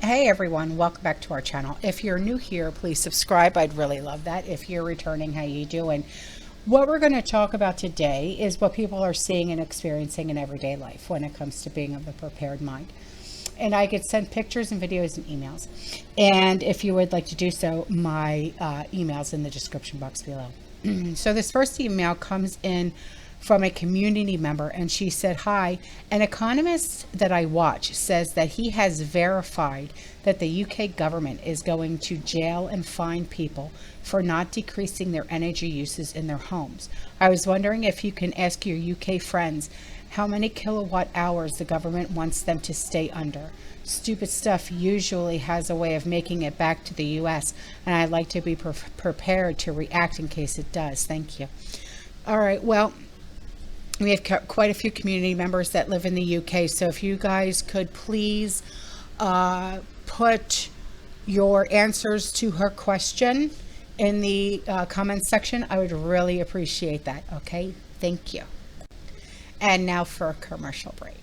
Hey everyone, welcome back to our channel. If you're new here, please subscribe. I'd really love that. If you're returning, how you doing? What we're going to talk about today is what people are seeing and experiencing in everyday life when it comes to being of the prepared mind. And I get sent pictures and videos and emails. And if you would like to do so, my email's in the description box below. So this first email comes in from a community member, and she said, hi, an economist that I watch says that he has verified that the UK government is going to jail and fine people for not decreasing their energy uses in their homes. I was wondering if you can ask your UK friends how many kilowatt hours the government wants them to stay under. Stupid stuff usually has a way of making it back to the US, and I'd like to be prepared to react in case it does. Thank you. All right, well, we have quite a few community members that live in the UK, so if you guys could please put your answers to her question in the comments section, I would really appreciate that. Okay, thank you. And now for a commercial break.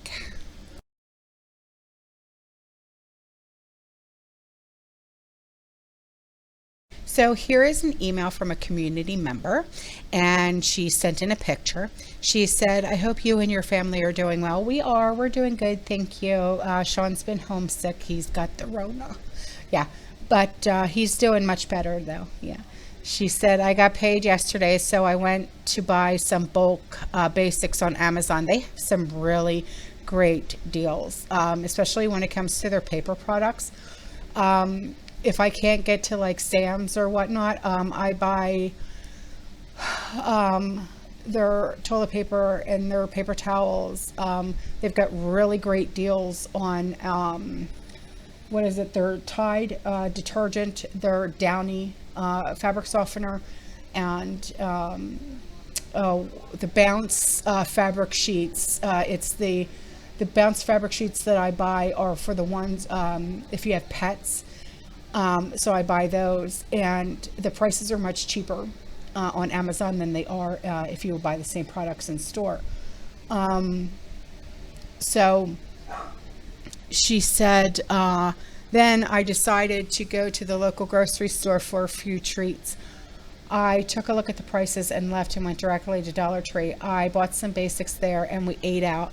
So here is an email from a community member, and she sent in a picture. She said, I hope you and your family are doing well. We're doing good, thank you. Sean's been homesick, he's got the Rona. Yeah, but he's doing much better though, yeah. She said, I got paid yesterday, so I went to buy some bulk basics on Amazon. They have some really great deals, especially when it comes to their paper products. If I can't get to like Sam's or whatnot, I buy their toilet paper and their paper towels. They've got really great deals on, what is it? Their Tide detergent, their Downy fabric softener, and the Bounce fabric sheets. It's the Bounce fabric sheets that I buy are for the ones, if you have pets. So I buy those, and the prices are much cheaper on Amazon than they are if you buy the same products in store. So she said, then I decided to go to the local grocery store for a few treats. I took a look at the prices and left and went directly to Dollar Tree. I bought some basics there, and we ate out.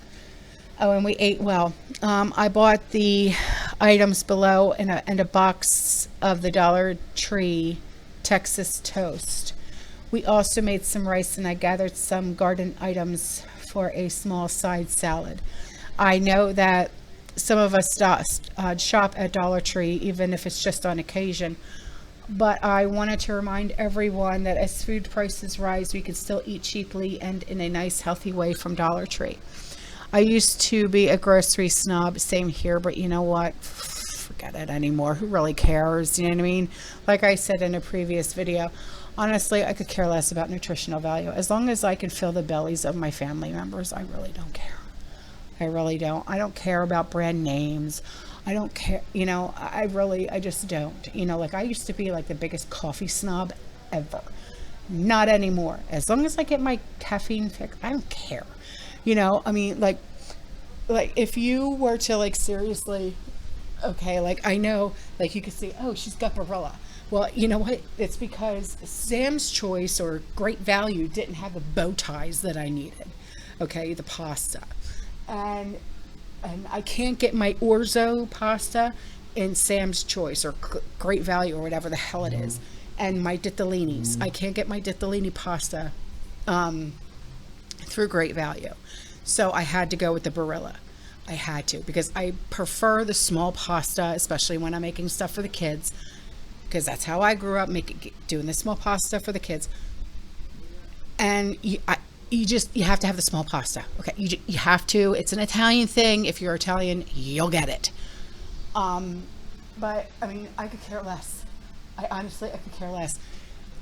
Oh, and we ate well. I bought the items below and a box of the Dollar Tree Texas toast. We also made some rice, and I gathered some garden items for a small side salad. I know that some of us shop at Dollar Tree, even if it's just on occasion, but I wanted to remind everyone that as food prices rise, we can still eat cheaply and in a nice, healthy way from Dollar Tree. I used to be a grocery snob, same here, but you know what? Forget it anymore. Who really cares? You know what I mean? Like I said in a previous video, honestly, I could care less about nutritional value. As long as I can fill the bellies of my family members, I really don't care. I really don't. I don't care about brand names. I don't care, you know, I just don't. You know, like I used to be like the biggest coffee snob ever. Not anymore. As long as I get my caffeine fix, I don't care. You know, I mean, like if you were to like seriously, okay, like I know, like you could say, oh, she's got Barilla. Well, you know what? It's because Sam's Choice or Great Value didn't have the bow ties that I needed. Okay, the pasta. And I can't get my orzo pasta in Sam's Choice or Great Value or whatever the hell it is. And my ditallinis. I can't get my ditalini pasta through Great Value. So I had to go with the Barilla. I had to, because I prefer the small pasta, especially when I'm making stuff for the kids, because that's how I grew up, doing the small pasta for the kids. And you have to have the small pasta. Okay, you have to. It's an Italian thing. If you're Italian, you'll get it. But I mean, I could care less. I could care less.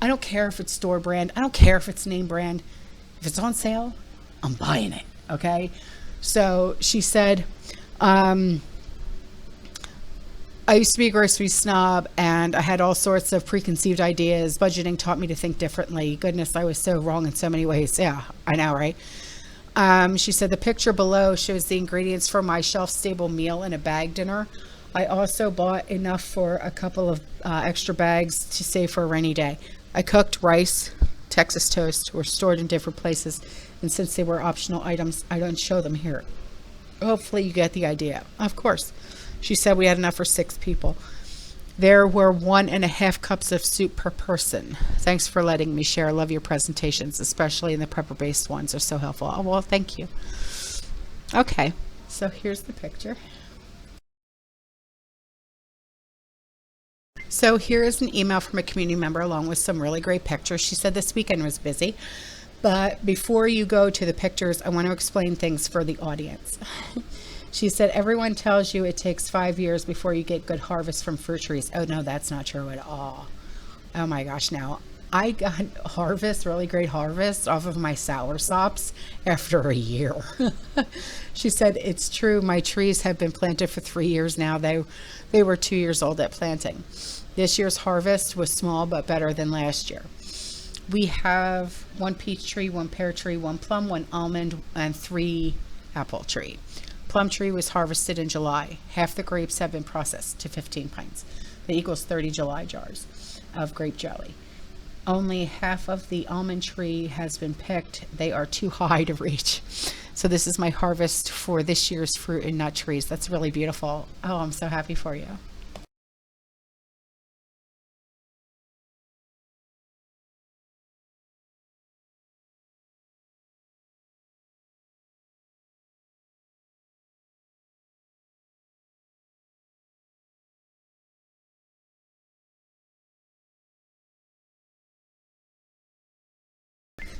I don't care if it's store brand. I don't care if it's name brand. If it's on sale, I'm buying it. Okay. So she said, I used to be a grocery snob, and I had all sorts of preconceived ideas. Budgeting taught me to think differently. Goodness, I was so wrong in so many ways. Yeah, I know, right? She said the picture below shows the ingredients for my shelf-stable meal in a bag dinner. I also bought enough for a couple of extra bags to save for a rainy day. I cooked rice, Texas toast, were stored in different places, and since they were optional items, I don't show them here. Hopefully you get the idea. Of course. She said we had enough for 6 people. There were 1.5 cups of soup per person. Thanks for letting me share. I love your presentations, especially in the prepper-based ones. They're so helpful. Oh, well, thank you. Okay, so here's the picture. So here is an email from a community member along with some really great pictures. She said this weekend was busy, but before you go to the pictures, I want to explain things for the audience. She said, everyone tells you it takes 5 years before you get good harvest from fruit trees. Oh, no, that's not true at all. Oh my gosh, now I got really great harvest off of my soursops after a year. She said, it's true. My trees have been planted for 3 years now. They were 2 years old at planting. This year's harvest was small, but better than last year. We have 1 peach tree, 1 pear tree, 1 plum, 1 almond, and 3 apple tree. Plum tree was harvested in July. Half the grapes have been processed to 15 pints. That equals 30 July jars of grape jelly. Only half of the almond tree has been picked. They are too high to reach. So this is my harvest for this year's fruit and nut trees. That's really beautiful. Oh, I'm so happy for you.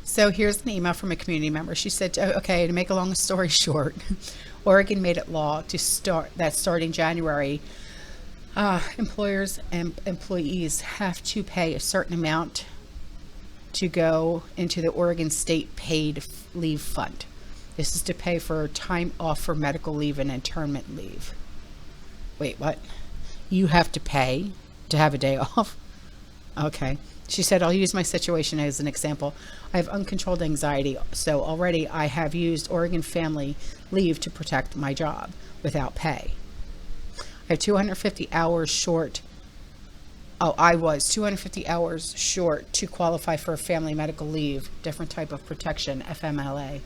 So here's an email from a community member. She said, okay, to make a long story short, Oregon made it law to starting January, employers and employees have to pay a certain amount to go into the Oregon State Paid Leave Fund. This is to pay for time off for medical leave and internment leave. Wait, what? You have to pay to have a day off? Okay. She said, I'll use my situation as an example. I have uncontrolled anxiety, so already I have used Oregon Family Leave to protect my job without pay. I have 250 hours short. Oh, I was 250 hours short to qualify for family medical leave, different type of protection, FMLA.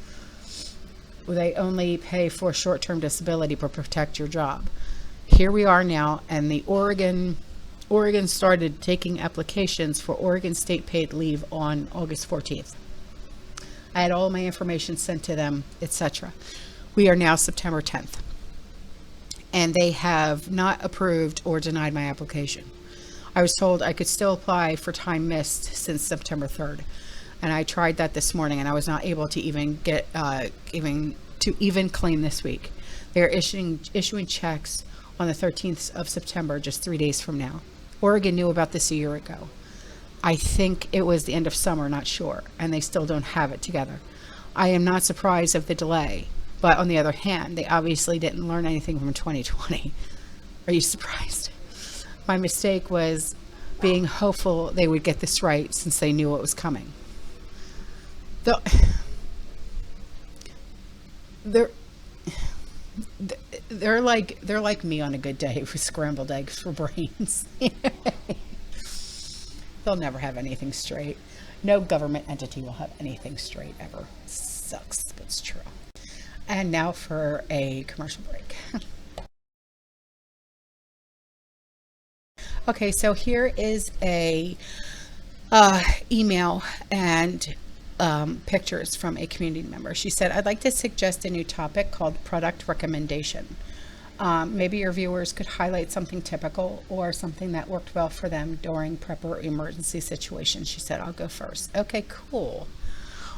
They only pay for short-term disability but protect your job. Here we are now, and the Oregon started taking applications for Oregon State Paid Leave on August 14th. I had all my information sent to them, etc. We are now September 10th, and they have not approved or denied my application. I was told I could still apply for time missed since September 3rd, and I tried that this morning, and I was not able to even get even claim this week. They are issuing checks on the 13th of September, just 3 days from now. Oregon knew about this a year ago. I think it was the end of summer, not sure, and they still don't have it together. I am not surprised of the delay, but on the other hand, they obviously didn't learn anything from 2020. Are you surprised? My mistake was being hopeful they would get this right since they knew it was coming. They're like me on a good day with scrambled eggs for brains. They'll never have anything straight. No government entity will have anything straight ever. Sucks, but it's true. And now for a commercial break. Okay, so here is a email and pictures from a community member. She said, I'd like to suggest a new topic called product recommendation. Maybe your viewers could highlight something typical or something that worked well for them during prepper emergency situations. She said, I'll go first. Okay, cool.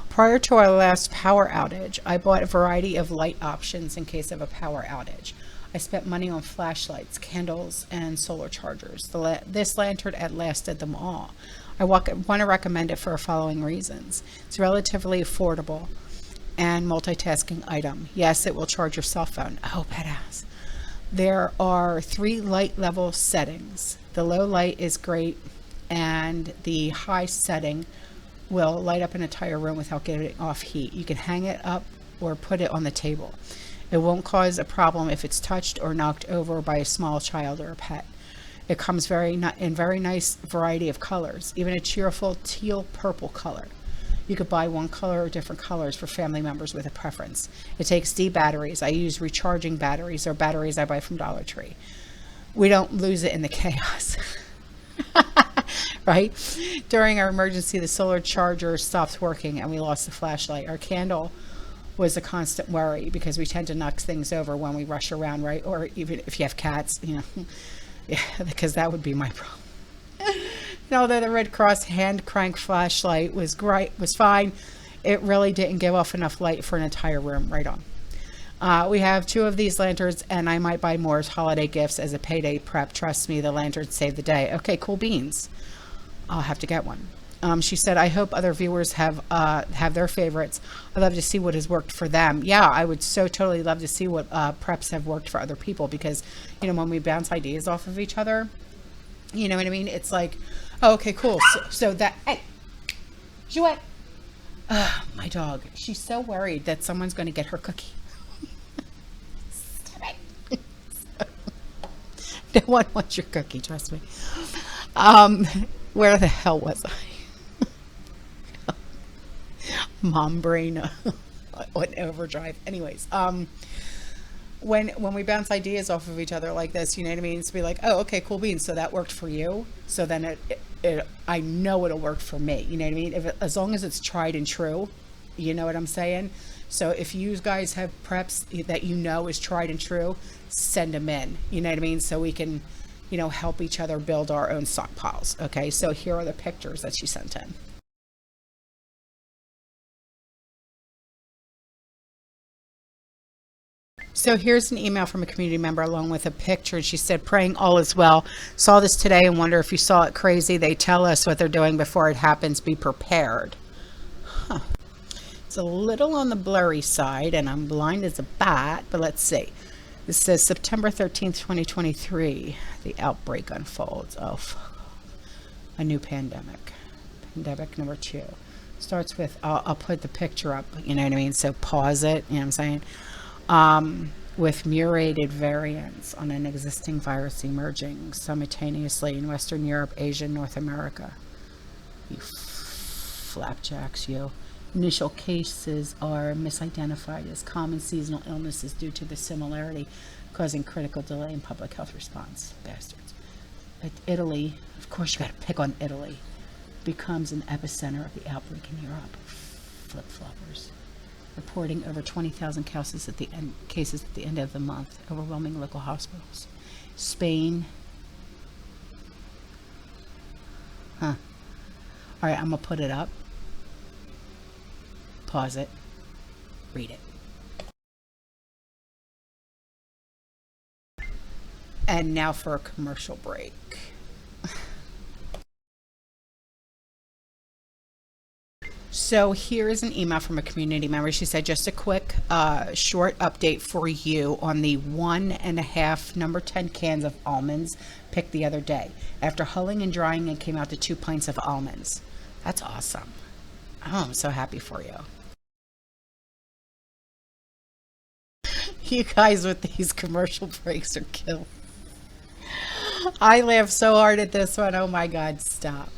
Prior to our last power outage, I bought a variety of light options in case of a power outage. I spent money on flashlights, candles, and solar chargers. This lantern lasted them all. I want to recommend it for the following reasons. It's relatively affordable and multitasking item. Yes, it will charge your cell phone. Oh, badass. There are 3 light level settings. The low light is great, and the high setting will light up an entire room without getting off heat. You can hang it up or put it on the table. It won't cause a problem if it's touched or knocked over by a small child or a pet. It comes in very nice variety of colors, even a cheerful teal purple color. You could buy one color or different colors for family members with a preference. It takes D batteries. I use recharging batteries or batteries I buy from Dollar Tree. We don't lose it in the chaos. Right? During our emergency, the solar charger stopped working and we lost the flashlight. Our candle was a constant worry because we tend to knock things over when we rush around, right? Or even if you have cats, yeah, because that would be my problem. And although the Red Cross hand crank flashlight was fine, it really didn't give off enough light for an entire room. Right on. We have 2 of these lanterns, and I might buy more as holiday gifts as a payday prep. Trust me, the lanterns save the day. Okay, cool beans. I'll have to get one. She said, I hope other viewers have their favorites. I'd love to see what has worked for them. Yeah, I would so totally love to see what preps have worked for other people, because, when we bounce ideas off of each other, you know what I mean? It's like, oh, okay, cool. So that, hey, Jouette. My dog, she's so worried that someone's going to get her cookie. No one wants your cookie, trust me. Where the hell was I? Mom brain on overdrive. Anyways, when we bounce ideas off of each other like this, you know what I mean? It's be like, oh, okay, cool beans. So that worked for you. So then I know it'll work for me. You know what I mean? As long as it's tried and true, you know what I'm saying? So if you guys have preps that is tried and true, send them in. You know what I mean? So we can, help each other build our own stockpiles. Okay, so here are the pictures that she sent in. So here's an email from a community member along with a picture. And she said, praying all is well. Saw this today and wonder if you saw it. Crazy. They tell us what they're doing before it happens. Be prepared. Huh. It's a little on the blurry side, and I'm blind as a bat, but let's see. This says September 13th, 2023. The outbreak unfolds. Oh, a new pandemic. Pandemic number 2. Starts with, I'll put the picture up, you know what I mean? So pause it, you know what I'm saying? With mutated variants on an existing virus emerging simultaneously in Western Europe, Asia, and North America. You flapjacks, you. Initial cases are misidentified as common seasonal illnesses due to the similarity, causing critical delay in public health response. Bastards. But Italy, of course you got to pick on Italy, becomes an epicenter of the outbreak in Europe. Flip-floppers. Reporting over 20,000 cases at the end of the month, overwhelming local hospitals. Spain. All right, I'm going to put it up. Pause it. Read it. And now for a commercial break. So here is an email from a community member. She said, just a quick short update for you on the 1.5 number 10 cans of almonds picked the other day. After hulling and drying, it came out to 2 pints of almonds. That's awesome. Oh, I'm so happy for you. You guys with these commercial breaks are killing. I laughed so hard at this one. Oh my God, stop.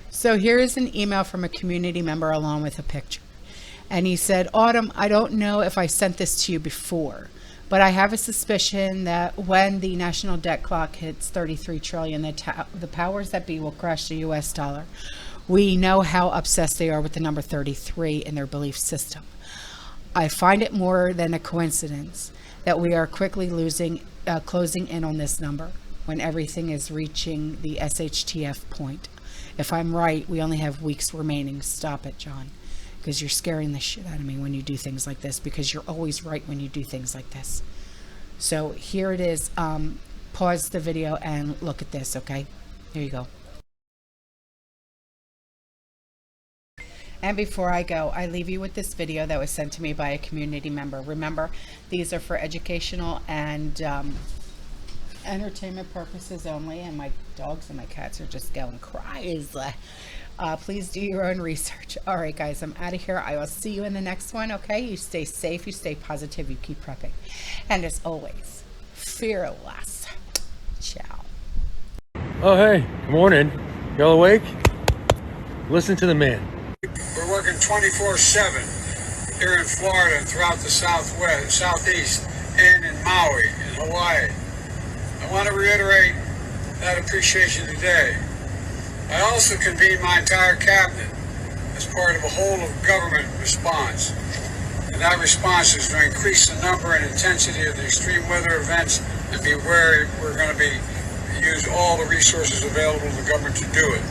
So here is an email from a community member along with a picture. And he said, Autumn, I don't know if I sent this to you before, but I have a suspicion that when the national debt clock hits 33 trillion, the powers that be will crush the US dollar. We know how obsessed they are with the number 33 in their belief system. I find it more than a coincidence that we are quickly closing in on this number when everything is reaching the shtf point. If I'm right, we only have weeks remaining. Stop it, John, because you're scaring the shit out of me when you do things like this, because you're always right when you do things like this. So here it is. Pause the video and look at this, okay? Here you go. And before I go, I leave you with this video that was sent to me by a community member. Remember, these are for educational and entertainment purposes only, and my dogs and my cats are just going crazy. Please do your own research. All right, guys, I'm out of here. I will see you in the next one, okay? You stay safe, you stay positive, you keep prepping. And as always, fearless. Ciao. Oh, hey, good morning. Y'all awake? Listen to the man. We're working 24/7 here in Florida and throughout the Southwest, Southeast, and in Maui, in Hawaii. I want to reiterate that appreciation today. I also convened my entire cabinet as part of a whole of government response. And that response is to increase the number and intensity of the extreme weather events and be wary we're going to use all the resources available to the government to do it.